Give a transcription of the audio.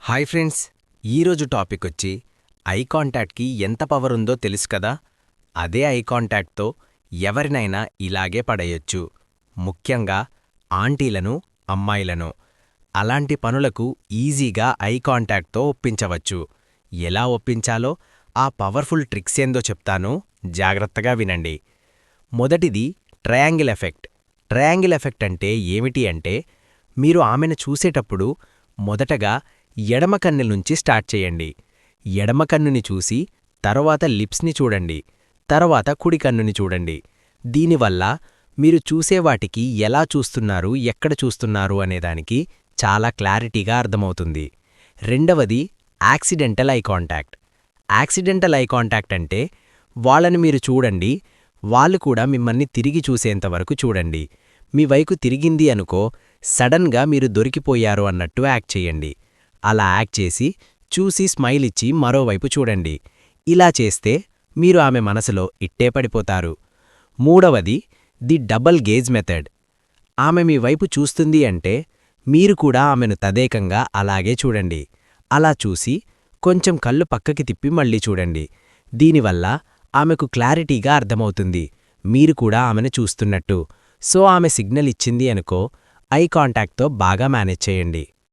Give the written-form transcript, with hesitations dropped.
Hi friends, ఈరోజు topic వచ్చి I కాంటాక్ట్కి ఎంత పవర్ ఉందో తెలుసు కదా. అదే ఐ కాంటాక్ట్తో ఎవరినైనా ఇలాగే పడేయొచ్చు, ముఖ్యంగా ఆంటీలను, అమ్మాయిలను. అలాంటి పనులకు ఈజీగా ఐ కాంటాక్ట్తో ఒప్పించవచ్చు. ఎలా ఒప్పించాలో ఆ పవర్ఫుల్ ట్రిక్స్ ఏందో చెప్తాను, జాగ్రత్తగా వినండి. మొదటిది ట్రయాంగిల్ ఎఫెక్ట్. ట్రయాంగిల్ ఎఫెక్ట్ అంటే ఏమిటి అంటే, మీరు ఆమెను చూసేటప్పుడు మొదటగా ఎడమ కన్ను నుంచి స్టార్ట్ చేయండి. ఎడమ కన్నుని చూసి తర్వాత లిప్స్ని చూడండి, తర్వాత కుడి కన్నుని చూడండి. దీనివల్ల మీరు చూసేవాటికి ఎలా చూస్తున్నారు, ఎక్కడ చూస్తున్నారు అనేదానికి చాలా క్లారిటీగా అర్థమవుతుంది. రెండవది accidental eye contact. Accidental eye contact అంటే వాళ్ళని మీరు చూడండి, వాళ్ళు కూడా మిమ్మల్ని తిరిగి చూసేంతవరకు చూడండి. మీ వైపు తిరిగింది అనుకో, సడన్గా మీరు దొరికిపోయారు అన్నట్టు యాక్ట్ చేయండి. అలా యాక్ట్ చేసి చూసి స్మైల్ ఇచ్చి మరోవైపు చూడండి. ఇలా చేస్తే మీరు ఆమె మనసులో ఇట్టే పడిపోతారు. మూడవది ది డబల్ గేజ్ మెథడ్. ఆమె మీ వైపు చూస్తుంది అంటే మీరు కూడా ఆమెను తదేకంగా అలాగే చూడండి. అలా చూసి కొంచెం కళ్ళు పక్కకి తిప్పి మళ్ళీ చూడండి. దీనివల్ల ఆమెకు క్లారిటీగా అర్థమవుతుంది మీరు కూడా ఆమెను చూస్తున్నట్టు. సో ఆమె సిగ్నల్ ఇచ్చింది అనుకో, ఐ కాంటాక్ట్తో బాగా మేనేజ్ చేయండి.